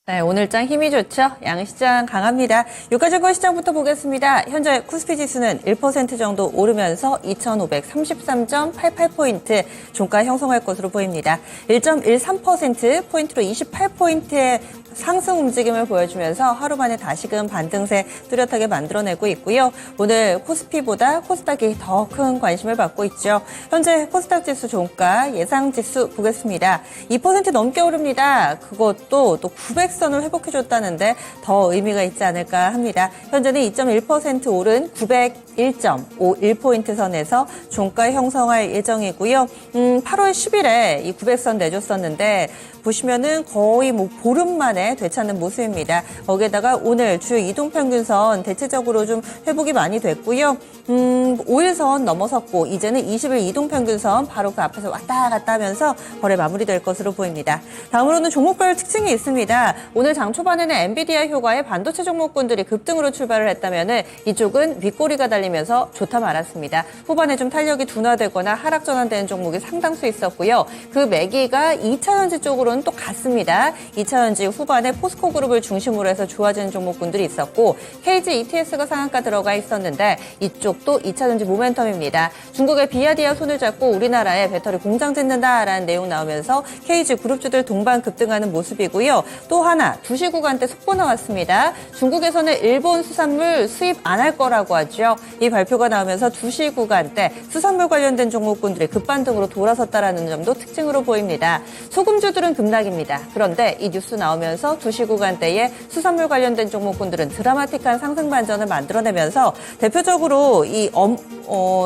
네, 오늘장 힘이 좋죠. 양시장 강합니다. 유가증권 시장부터 보겠습니다. 현재 코스피 지수는 1% 정도 오르면서 2,533.88포인트 종가 형성할 것으로 보입니다. 1.13%포인트로 28포인트의 상승 움직임을 보여주면서 하루 만에 다시금 반등세 뚜렷하게 만들어내고 있고요. 오늘 코스피보다 코스닥이 더 큰 관심을 받고 있죠. 현재 코스닥 지수 종가 예상 지수 보겠습니다. 2% 넘게 오릅니다. 그것도 또 900선을 회복해줬다는데 더 의미가 있지 않을까 합니다. 현재는 2.1% 오른 901.51포인트 선에서 종가 형성할 예정이고요. 8월 10일에 이 900선 내줬었는데 보시면은 거의 보름 만에 되찾는 모습입니다. 거기에다가 오늘 주요 이동평균선 대체적으로 좀 회복이 많이 됐고요. 5일선 넘어섰고 이제는 20일 이동평균선 바로 그 앞에서 왔다 갔다 하면서 거래 마무리될 것으로 보입니다. 다음으로는 종목별 특징이 있습니다. 오늘 장 초반에는 엔비디아 효과의 반도체 종목군들이 급등으로 출발을 했다면은 이쪽은 윗꼬리가 달리면서 좋다 말았습니다. 후반에 좀 탄력이 둔화되거나 하락 전환되는 종목이 상당수 있었고요. 그 매기가 2차전지 쪽으로는 또 갔습니다. 2차전지 후반에 포스코 그룹을 중심으로 해서 좋아지는 종목군들이 있었고 KG ETS가 상한가 들어가 있었는데 이쪽도 2차전지 모멘텀입니다. 중국의 비아디아 손을 잡고 우리나라에 배터리 공장 짓는다라는 내용 나오면서 KG 그룹주들 동반 급등하는 모습이고요. 또 하나 2시 구간대 속보 나왔습니다. 중국에서는 일본 수산물 수입 안 할 거라고 하죠. 이 발표가 나오면서 2시 구간대 수산물 관련된 종목군들이 급반등으로 돌아섰다라는 점도 특징으로 보입니다. 소금주들은 급락입니다. 그런데 이 뉴스 나오면서 2시 구간대에 수산물 관련된 종목군들은 드라마틱한 상승 반전을 만들어내면서 대표적으로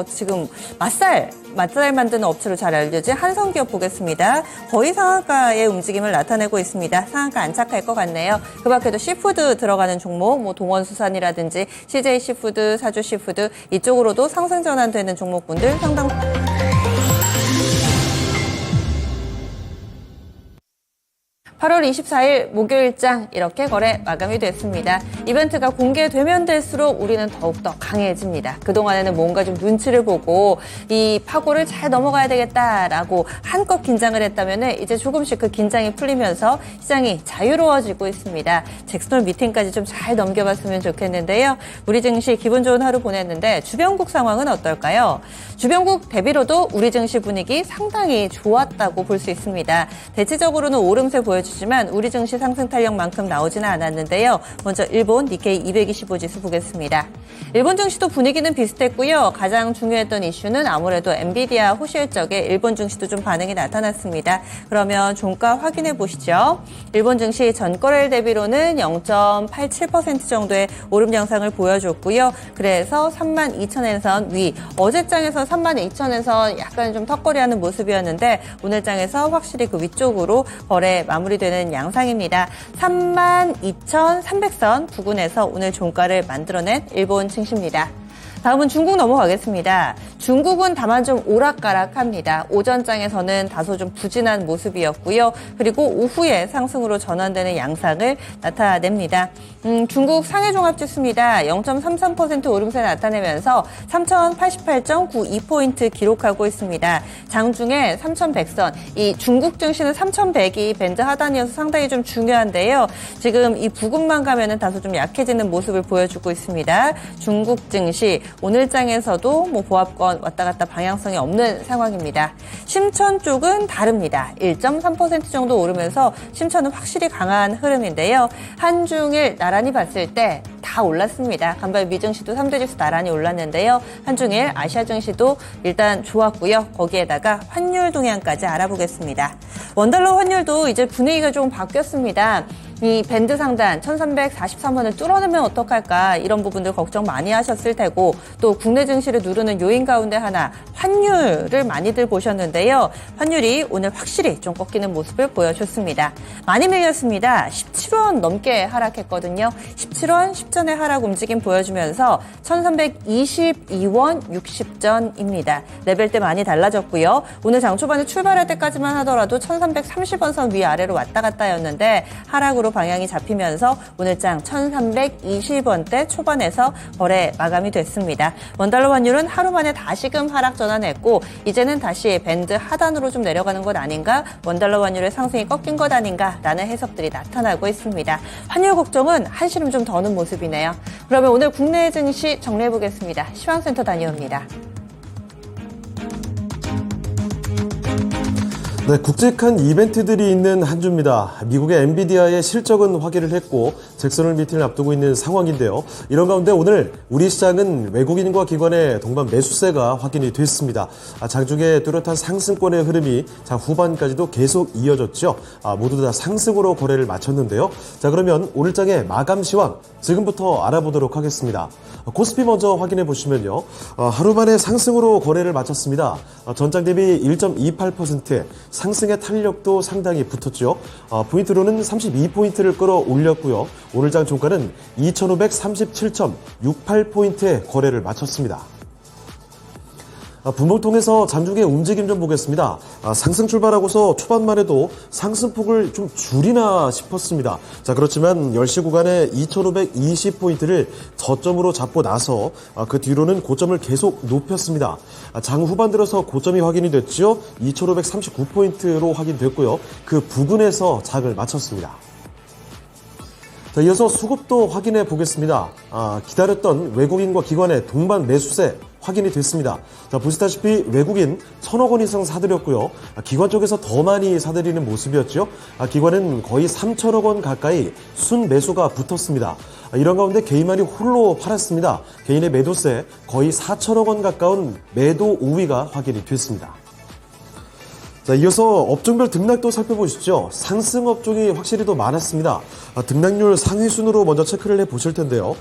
지금 맛살 만드는 업체로 잘 알려진 한성기업 보겠습니다. 거의 상한가의 움직임을 나타내고 있습니다. 상한가 안착할 것 같네요. 그 밖에도 시푸드 들어가는 종목, 동원수산이라든지 CJ시푸드, 사주시푸드 이쪽으로도 상승 전환되는 종목군들 상당 8월 24일 목요일장 이렇게 거래 마감이 됐습니다. 이벤트가 공개되면 될수록 우리는 더욱더 강해집니다. 그동안에는 뭔가 좀 눈치를 보고 이 파고를 잘 넘어가야 되겠다라고 한껏 긴장을 했다면 이제 조금씩 그 긴장이 풀리면서 시장이 자유로워지고 있습니다. 잭스홀 미팅까지 좀 잘 넘겨봤으면 좋겠는데요. 우리 증시 기분 좋은 하루 보냈는데 주변국 상황은 어떨까요? 주변국 대비로도 우리 증시 분위기 상당히 좋았다고 볼 수 있습니다. 대체적으로는 오름세 보여주지만 우리 증시 상승 탄력만큼 나오지는 않았는데요. 먼저 일본 니케이 225 지수 보겠습니다. 일본 증시도 분위기는 비슷했고요. 가장 중요했던 이슈는 아무래도 엔비디아 호실적에 일본 증시도 좀 반응이 나타났습니다. 그러면 종가 확인해 보시죠. 일본 증시 전거래일 대비로는 0.87% 정도의 오름 양상을 보여줬고요. 그래서 32,000엔선 위, 어제장에서 32,000엔선 약간 좀 턱걸이하는 모습이었는데 오늘 장에서 확실히 그 위쪽으로 거래 마무리되는 양상입니다. 32,300선 부근에서 오늘 종가를 만들어낸 일본 증시입니다. 다음은 중국 넘어가겠습니다. 중국은 다만 좀 오락가락합니다. 오전장에서는 다소 좀 부진한 모습이었고요. 그리고 오후에 상승으로 전환되는 양상을 나타냅니다. 중국 상해종합지수입니다. 0.33% 오름세 나타내면서 3,088.92포인트 기록하고 있습니다. 장중에 3,100선, 이 중국 증시는 3,100이 밴드 하단이어서 상당히 좀 중요한데요. 지금 이 부근만 가면은 다소 좀 약해지는 모습을 보여주고 있습니다. 중국 증시 오늘장에서도 보합권 왔다 갔다 방향성이 없는 상황입니다. 심천 쪽은 다릅니다. 1.3% 정도 오르면서 심천은 확실히 강한 흐름인데요. 한중일 나란히 봤을 때 다 올랐습니다. 간발 미증시도 3대 지수 나란히 올랐는데요. 한중일 아시아 증시도 일단 좋았고요. 거기에다가 환율 동향까지 알아보겠습니다. 원달러 환율도 이제 분위기가 좀 바뀌었습니다. 이 밴드 상단 1343원을 뚫어내면 어떡할까 이런 부분들 걱정 많이 하셨을 테고 또 국내 증시를 누르는 요인 가운데 하나 환율을 많이들 보셨는데요. 환율이 오늘 확실히 좀 꺾이는 모습을 보여줬습니다. 많이 밀렸습니다. 17원 넘게 하락했거든요. 17원 10전의 하락 움직임 보여주면서 1322원 60전입니다. 레벨대 많이 달라졌고요. 오늘 장 초반에 출발할 때까지만 하더라도 1330원 선 위아래로 왔다 갔다였는데 하락으로 상승으로 방향이 잡히면서 오늘장 1,320원대 초반에서 거래 마감이 됐습니다. 원달러 환율은 하루 만에 다시금 하락 전환했고 이제는 다시 밴드 하단으로 좀 내려가는 것 아닌가, 원달러 환율의 상승이 꺾인 것 아닌가라는 해석들이 나타나고 있습니다. 환율 걱정은 한시름 좀 더는 모습이네요. 그러면 오늘 국내 증시 정리해보겠습니다. 시황센터 다녀옵니다. 네, 굵직한 이벤트들이 있는 한 주입니다. 미국의 엔비디아의 실적은 확인을 했고 잭슨홀 미팅을 앞두고 있는 상황인데요. 이런 가운데 오늘 우리 시장은 외국인과 기관의 동반 매수세가 확인이 됐습니다. 장중에 뚜렷한 상승권의 흐름이 장 후반까지도 계속 이어졌죠. 모두 다 상승으로 거래를 마쳤는데요. 자, 그러면 오늘장의 마감 시황 지금부터 알아보도록 하겠습니다. 코스피 먼저 확인해 보시면요. 하루 만에 상승으로 거래를 마쳤습니다. 전장 대비 1.28%, 상승의 탄력도 상당히 붙었죠. 포인트로는 32포인트를 끌어올렸고요. 오늘장 종가는 2,537.68포인트에 거래를 마쳤습니다. 분봉통에서 장중의 움직임 좀 보겠습니다. 상승 출발하고서 초반만 해도 상승폭을 좀 줄이나 싶었습니다. 자, 그렇지만 10시 구간에 2,520포인트를 저점으로 잡고 나서 그 뒤로는 고점을 계속 높였습니다. 장 후반 들어서 고점이 확인이 됐죠. 2,539포인트로 확인됐고요. 그 부근에서 장을 마쳤습니다. 자, 이어서 수급도 확인해 보겠습니다. 기다렸던 외국인과 기관의 동반 매수세 확인이 됐습니다. 자, 보시다시피 외국인 1,000억 원 이상 사들였고요. 기관 쪽에서 더 많이 사들이는 모습이었죠. 기관은 거의 3,000억 원 가까이 순 매수가 붙었습니다. 이런 가운데 개인만이 홀로 팔았습니다. 개인의 매도세 거의 4,000억 원 가까운 매도 우위가 확인이 됐습니다. 자, 이어서 업종별 등락도 살펴보시죠. 상승 업종이 확실히 더 많았습니다. 등락률 상위 순으로 먼저 체크를 해보실 텐데요.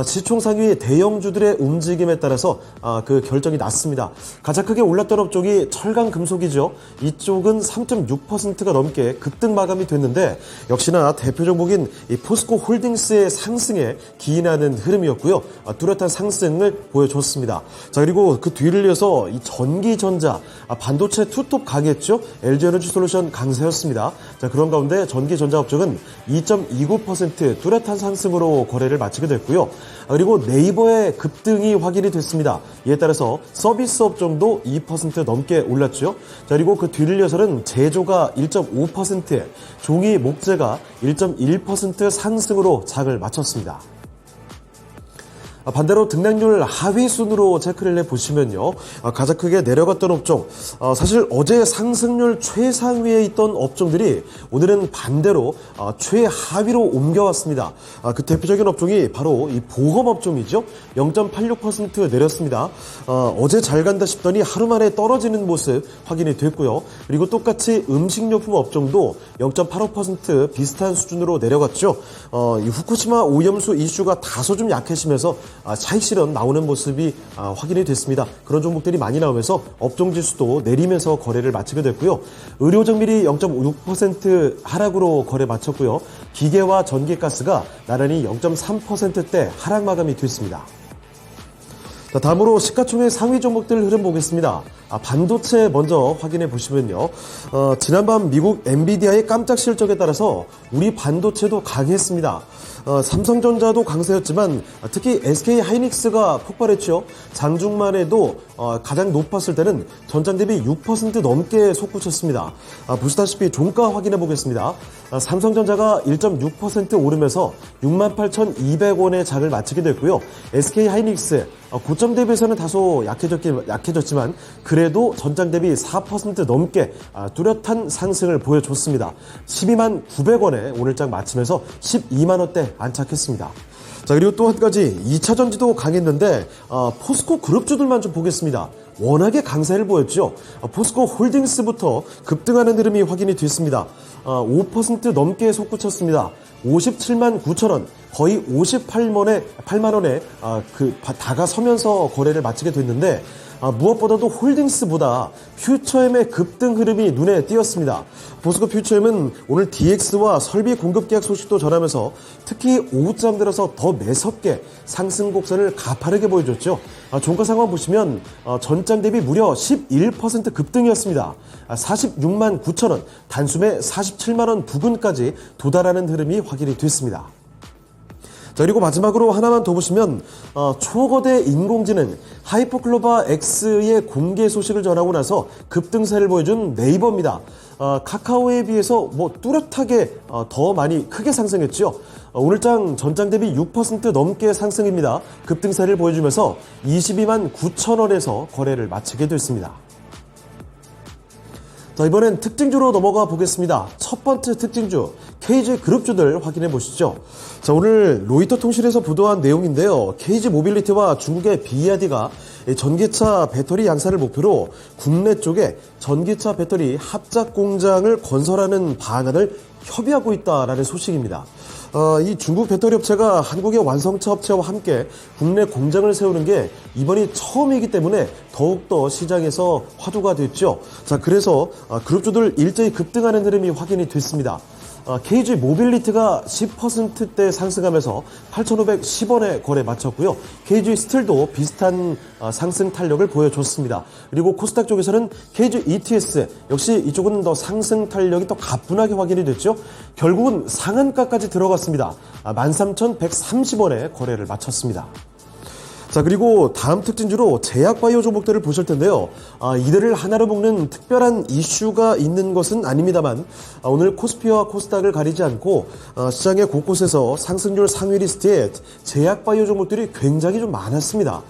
시총 상위 대형주들의 움직임에 따라서 그 결정이 났습니다. 가장 크게 올랐던 업종이 철강 금속이죠. 이쪽은 3.6%가 넘게 급등 마감이 됐는데 역시나 대표 종목인 이 포스코 홀딩스의 상승에 기인하는 흐름이었고요. 뚜렷한 상승을 보여줬습니다. 자, 그리고 그 뒤를 이어서 이 전기전자, 반도체 투톱 강했죠. LG에너지솔루션 강세였습니다. 자, 그런 가운데 전기전자 업종은 2.29% 뚜렷한 상승으로 거래를 마치게 됐고요. 그리고 네이버의 급등이 확인이 됐습니다. 이에 따라서 서비스 업종도 2% 넘게 올랐죠. 자, 그리고 그 뒤를 이어서는 제조가 1.5%, 종이 목재가 1.1% 상승으로 장을 마쳤습니다. 반대로 등락률 하위 순으로 체크를 해보시면요. 가장 크게 내려갔던 업종, 사실 어제 상승률 최상위에 있던 업종들이 오늘은 반대로 최하위로 옮겨왔습니다. 그 대표적인 업종이 바로 이 보험 업종이죠. 0.86% 내렸습니다. 어제 잘 간다 싶더니 하루 만에 떨어지는 모습 확인이 됐고요. 그리고 똑같이 음식료품 업종도 0.85% 비슷한 수준으로 내려갔죠. 이 후쿠시마 오염수 이슈가 다소 좀 약해지면서 차익 실현 나오는 모습이 확인이 됐습니다. 그런 종목들이 많이 나오면서 업종 지수도 내리면서 거래를 마치게 됐고요. 의료정밀이 0.6% 하락으로 거래 마쳤고요. 기계와 전기가스가 나란히 0.3%대 하락 마감이 됐습니다. 자, 다음으로 시가총액 상위 종목들 흐름 보겠습니다. 반도체 먼저 확인해 보시면요. 지난밤 미국 엔비디아의 깜짝 실적에 따라서 우리 반도체도 강했습니다. 삼성전자도 강세였지만 특히 SK 하이닉스가 폭발했죠. 장중만 해도 가장 높았을 때는 전장 대비 6% 넘게 솟구쳤습니다. 보시다시피 종가 확인해 보겠습니다. 삼성전자가 1.6% 오르면서 68,200원의 장을 마치게 됐고요. SK 하이닉스 고점 대비해서는 다소 약해졌지만 그래도 전장 대비 4% 넘게 뚜렷한 상승을 보여줬습니다. 12만 900원에 오늘장 마치면서 12만 원대 안착했습니다. 자, 그리고 또 한 가지 2차 전지도 강했는데 포스코 그룹주들만 좀 보겠습니다. 워낙에 강세를 보였죠. 포스코 홀딩스부터 급등하는 흐름이 확인이 됐습니다. 5% 넘게 솟구쳤습니다. 57만 9천 원, 거의 58만 원에 다가서면서 거래를 마치게 됐는데 무엇보다도 홀딩스보다 퓨처엠의 급등 흐름이 눈에 띄었습니다. 보스코 퓨처엠은 오늘 DX와 설비 공급 계약 소식도 전하면서 특히 오후쯤 들어서 더 매섭게 상승 곡선을 가파르게 보여줬죠. 종가 상황 보시면 전장 대비 무려 11% 급등이었습니다. 46만 9천 원, 단숨에 47만 원 부근까지 도달하는 흐름이 확인이 됐습니다. 자, 그리고 마지막으로 하나만 더 보시면 초거대 인공지능 하이퍼클로바 X의 공개 소식을 전하고 나서 급등세를 보여준 네이버입니다. 카카오에 비해서 뚜렷하게 더 많이 크게 상승했죠. 오늘장 전장 대비 6% 넘게 상승입니다. 급등세를 보여주면서 22만 9천 원에서 거래를 마치게 됐습니다. 자, 이번엔 특징주로 넘어가 보겠습니다. 첫 번째 특징주, KG그룹주들 확인해 보시죠. 자, 오늘 로이터 통신에서 보도한 내용인데요. KG모빌리티와 중국의 BYD가 전기차 배터리 양산을 목표로 국내 쪽에 전기차 배터리 합작 공장을 건설하는 방안을 협의하고 있다라는 소식입니다. 이 중국 배터리 업체가 한국의 완성차 업체와 함께 국내 공장을 세우는 게 이번이 처음이기 때문에 더욱더 시장에서 화두가 됐죠. 자, 그래서 그룹주들 일제히 급등하는 흐름이 확인이 됐습니다. KG 모빌리티가 10%대 상승하면서 8,510원에 거래 마쳤고요. KG 스틸도 비슷한 상승 탄력을 보여줬습니다. 그리고 코스닥 쪽에서는 KG ETS 역시 이쪽은 더 상승 탄력이 더 가뿐하게 확인이 됐죠. 결국은 상한가까지 들어갔습니다. 13,130원에 거래를 마쳤습니다. 자, 그리고 다음 특징주로 제약바이오 종목들을 보실 텐데요. 이들을 하나로 묶는 특별한 이슈가 있는 것은 아닙니다만 오늘 코스피와 코스닥을 가리지 않고 시장의 곳곳에서 상승률 상위 리스트에 제약바이오 종목들이 굉장히 좀 많았습니다.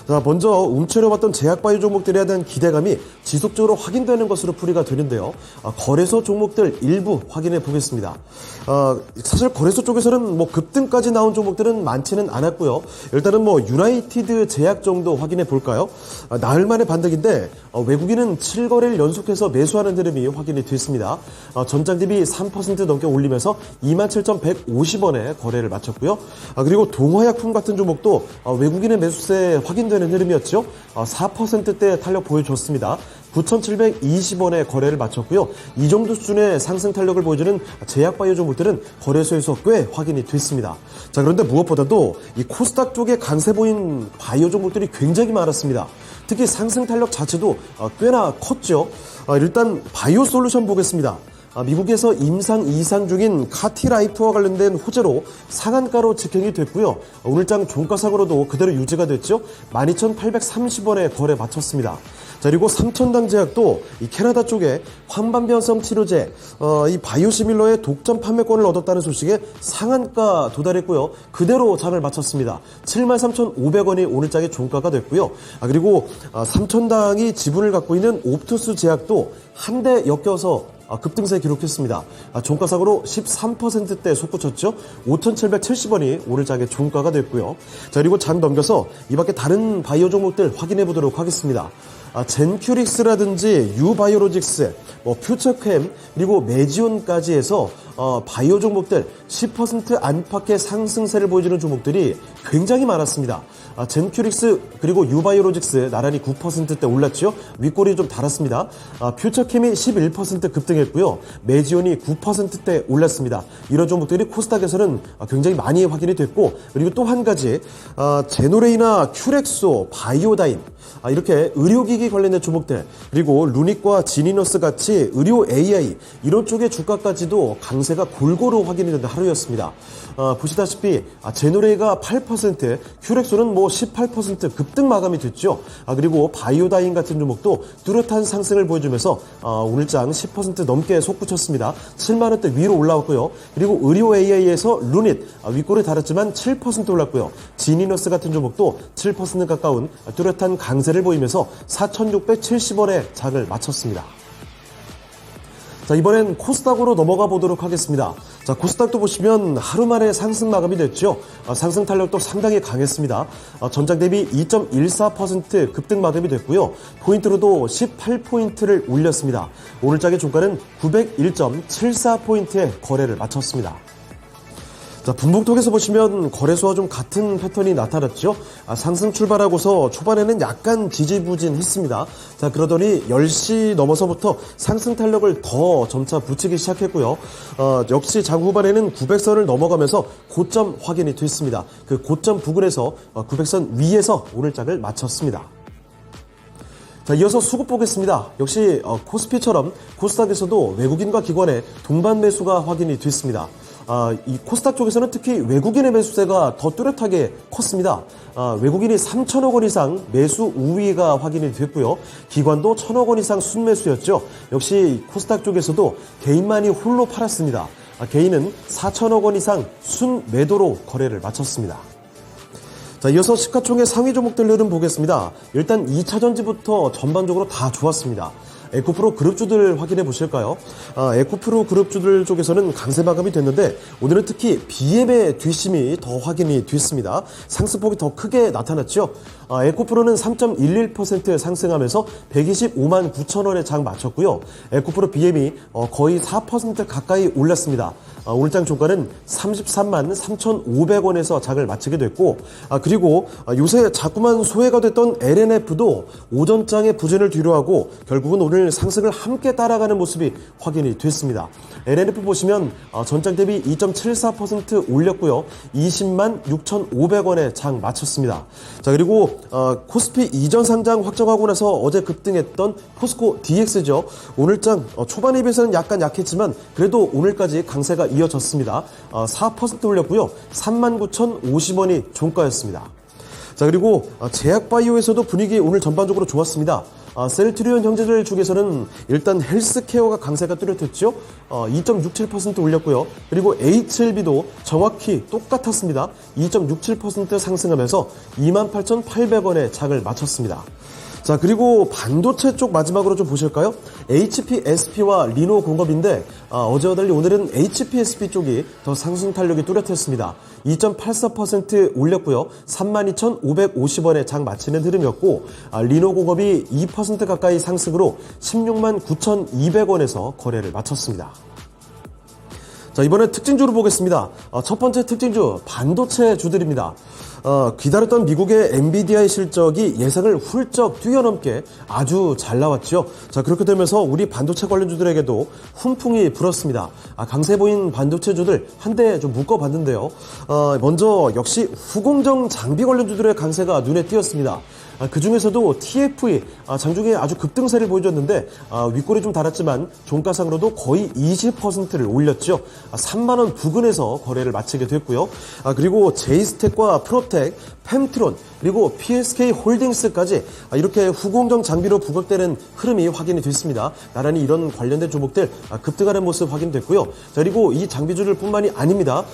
자, 먼저 움츠려봤던 제약바이오 종목들에 대한 기대감이 지속적으로 확인되는 것으로 풀이가 되는데요. 거래소 종목들 일부 확인해 보겠습니다. 사실 거래소 쪽에서는 급등까지 나온 종목들은 많지는 않았고요. 일단은 유나이티드 제약 정도 확인해 볼까요? 나흘 만에 반등인데 외국인은 7거래를 연속해서 매수하는 흐름이 확인이 됐습니다. 전장 대비 3% 넘게 올리면서 27,150원에 거래를 마쳤고요. 그리고 동화약품 같은 종목도 외국인의 매수세 확인되는 흐름이었죠. 4%대 탄력 보여줬습니다. 9,720원에 거래를 마쳤고요. 이 정도 수준의 상승 탄력을 보여주는 제약바이오 종목들은 거래소에서 꽤 확인이 됐습니다. 자, 그런데 무엇보다도 이 코스닥 쪽에 강세 보인 바이오 종목들이 굉장히 많았습니다. 특히 상승 탄력 자체도 꽤나 컸죠. 일단 바이오 솔루션 보겠습니다. 미국에서 임상 이상 중인 카티라이프와 관련된 호재로 상한가로 직행이 됐고요. 오늘장 종가상으로도 그대로 유지가 됐죠. 12,830원에 거래 마쳤습니다. 자, 그리고 삼천당 제약도 이 캐나다 쪽에 황반변성 치료제 이 바이오시밀러의 독점 판매권을 얻었다는 소식에 상한가 도달했고요. 그대로 장을 마쳤습니다. 73,500원이 오늘장의 종가가 됐고요. 그리고 삼천당이 지분을 갖고 있는 옵투스 제약도 한 대 엮여서 급등세 기록했습니다. 종가상으로 13%대 솟구쳤죠. 5,770원이 오늘 장의 종가가 됐고요. 자, 그리고 장 넘겨서 이 밖에 다른 바이오 종목들 확인해 보도록 하겠습니다. 젠큐릭스라든지 유바이오로직스, 퓨처캠, 그리고 메지온까지 해서 바이오 종목들 10% 안팎의 상승세를 보여주는 종목들이 굉장히 많았습니다. 젠큐릭스 그리고 유바이오로직스 나란히 9%대 올랐죠. 윗골이 좀 달았습니다. 퓨처캠이 11% 급등했고요. 메지온이 9%대 올랐습니다. 이런 종목들이 코스닥에서는 굉장히 많이 확인이 됐고, 그리고 또 한 가지 제노레이나 큐렉소, 바이오다인 이렇게 의료기기 관련된 종목들, 그리고 루닉과 지니너스 같이 의료 AI 이런 쪽의 주가까지도 강세가 골고루 확인이 되는 하루였습니다. 보시다시피 제노레이가 8%, 큐렉소는 18% 급등 마감이 됐죠. 그리고 바이오다인 같은 종목도 뚜렷한 상승을 보여주면서 오늘장 10% 넘게 솟구쳤습니다. 7만원대 위로 올라왔고요. 그리고 의료 AI에서 루닛 윗골에 달았지만 7% 올랐고요. 지니너스 같은 종목도 7% 가까운 뚜렷한 강세를 보이면서 4,670원에 장을 마쳤습니다. 자, 이번엔 코스닥으로 넘어가 보도록 하겠습니다. 자, 코스닥도 보시면 하루 만에 상승 마감이 됐죠. 상승 탄력도 상당히 강했습니다. 전장 대비 2.14% 급등 마감이 됐고요. 포인트로도 18포인트를 올렸습니다. 오늘장의 종가는 901.74포인트에 거래를 마쳤습니다. 자, 분봉톡에서 보시면 거래소와 좀 같은 패턴이 나타났죠. 상승 출발하고서 초반에는 약간 지지부진했습니다. 자, 그러더니 10시 넘어서부터 상승 탄력을 더 점차 붙이기 시작했고요. 역시 장 후반에는 900선을 넘어가면서 고점 확인이 됐습니다. 그 고점 부근에서 900선 위에서 오늘장을 마쳤습니다. 자, 이어서 수급 보겠습니다. 역시 코스피처럼 코스닥에서도 외국인과 기관의 동반 매수가 확인이 됐습니다. 이 코스닥 쪽에서는 특히 외국인의 매수세가 더 뚜렷하게 컸습니다. 외국인이 3천억 원 이상 매수 우위가 확인이 됐고요. 기관도 1천억 원 이상 순매수였죠. 역시 코스닥 쪽에서도 개인만이 홀로 팔았습니다. 개인은 4천억 원 이상 순매도로 거래를 마쳤습니다. 자, 이어서 시가총액 상위 종목들 흐름 보겠습니다. 일단 2차전지부터 전반적으로 다 좋았습니다. 에코프로 그룹주들 확인해 보실까요? 에코프로 그룹주들 쪽에서는 강세 마감이 됐는데 오늘은 특히 BM의 뒷심이 더 확인이 됐습니다. 상승폭이 더 크게 나타났죠. 에코프로는 3.11% 상승하면서 125만 9천 원에 장 마쳤고요. 에코프로 BM이 거의 4% 가까이 올랐습니다. 오늘장 종가는 33만 3,500원에서 장을 마치게 됐고, 그리고 요새 자꾸만 소외가 됐던 LNF도 오전장의 부진을 뒤로하고 결국은 오늘 상승을 함께 따라가는 모습이 확인이 됐습니다. LNF 보시면 전장 대비 2.74% 올렸고요. 20만 6,500원에 장 마쳤습니다. 자, 그리고 코스피 이전 상장 확정하고 나서 어제 급등했던 포스코 DX죠. 오늘장 초반에 비해서는 약간 약했지만 그래도 오늘까지 강세가 이어졌습니다. 4% 올렸고요. 39,050원이 종가였습니다. 자, 그리고 제약바이오에서도 분위기 오늘 전반적으로 좋았습니다. 셀트리온 형제들 쪽에서는 일단 헬스케어가 강세가 뚜렷했죠. 2.67% 올렸고요. 그리고 HLB도 정확히 똑같았습니다. 2.67% 상승하면서 28,800원에 장을 마쳤습니다. 자, 그리고 반도체 쪽 마지막으로 좀 보실까요? HPSP와 리노공업인데 어제와 달리 오늘은 HPSP 쪽이 더 상승 탄력이 뚜렷했습니다. 2.84% 올렸고요. 32,550원에 장 마치는 흐름이었고 리노공업이 2% 가까이 상승으로 16만 9,200원에서 거래를 마쳤습니다. 자, 이번엔 특징주로 보겠습니다. 첫 번째 특징주 반도체 주들입니다. 기다렸던 미국의 엔비디아의 실적이 예상을 훌쩍 뛰어넘게 아주 잘 나왔죠. 자, 그렇게 되면서 우리 반도체 관련주들에게도 훈풍이 불었습니다. 강세 보인 반도체주들 한 대 좀 묶어봤는데요. 먼저 역시 후공정 장비 관련주들의 강세가 눈에 띄었습니다. 그 중에서도 TFE 장중에 아주 급등세를 보여줬는데 윗골이 좀 달았지만 종가상으로도 거의 20%를 올렸죠. 3만 원 부근에서 거래를 마치게 됐고요. 그리고 제이스텍과 프로텍, 펜트론 그리고 PSK 홀딩스까지 이렇게 후공정 장비로 부각되는 흐름이 확인이 됐습니다. 나란히 이런 관련된 종목들 급등하는 모습 확인됐고요. 자, 그리고 이 장비주들 뿐만이 아닙니다.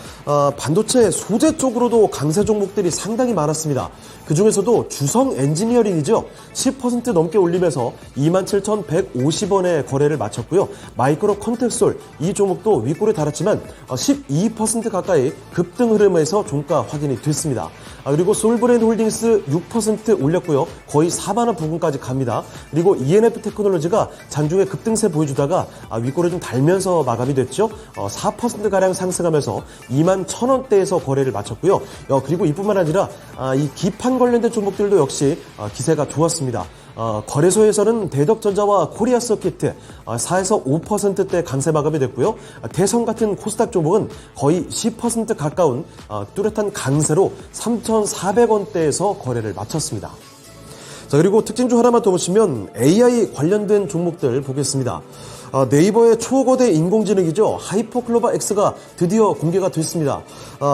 반도체 소재 쪽으로도 강세 종목들이 상당히 많았습니다. 그 중에서도 주성 엔지니어링이죠. 10% 넘게 올리면서 27,150원에 거래를 마쳤고요. 마이크로 컨텍솔 이 종목도 윗골에 달았지만 12% 가까이 급등 흐름에서 종가 확인이 됐습니다. 그리고 솔브랜드 홀딩스 6% 올렸고요. 거의 4만 원 부근까지 갑니다. 그리고 ENF 테크놀로지가 장중에 급등세 보여주다가 윗골을 좀 달면서 마감이 됐죠. 4%가량 상승하면서 2만 1,000원대에서 거래를 마쳤고요. 그리고 이뿐만 아니라 이 기판 관련된 종목들도 역시 기세가 좋았습니다. 거래소에서는 대덕전자와 코리아서키트 4에서 5%대 강세 마감이 됐고요. 대성 같은 코스닥 종목은 거의 10% 가까운 뚜렷한 강세로 3,400원대에서 거래를 마쳤습니다. 자, 그리고 특징주 하나만 더 보시면 AI 관련된 종목들 보겠습니다. 네이버의 초거대 인공지능이죠. 하이퍼클로바 X가 드디어 공개가 됐습니다.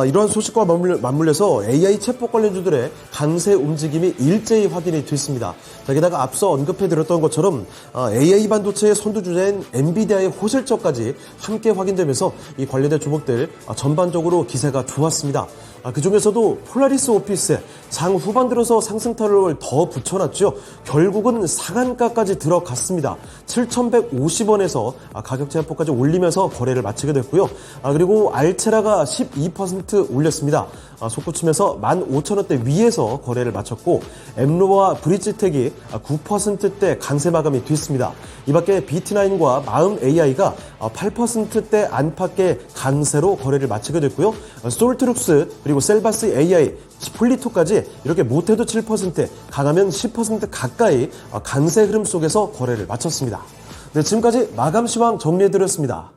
이러한 소식과 맞물려서 AI 챗봇 관련주들의 강세 움직임이 일제히 확인이 됐습니다. 자, 게다가 앞서 언급해드렸던 것처럼 AI 반도체의 선두주자인 엔비디아의 호실적까지 함께 확인되면서 이 관련된 종목들 전반적으로 기세가 좋았습니다. 그 중에서도 폴라리스 오피스 장 후반 들어서 상승 탄력을 더 붙여놨죠. 결국은 상한가까지 들어갔습니다. 7,150원에서 엠노에서 가격 제한폭까지 올리면서 거래를 마치게 됐고요. 그리고 알체라가 12% 올렸습니다. 솟구치면서 15,000원대 위에서 거래를 마쳤고 엠노와 브릿지텍이 9%대 강세 마감이 됐습니다. 이 밖에 BT9과 마음 AI가 8%대 안팎의 강세로 거래를 마치게 됐고요. 솔트룩스 그리고 셀바스 AI, 폴리토까지 이렇게 못해도 7%, 강하면 10% 가까이 강세 흐름 속에서 거래를 마쳤습니다. 네, 지금까지 마감 시황 정리해드렸습니다.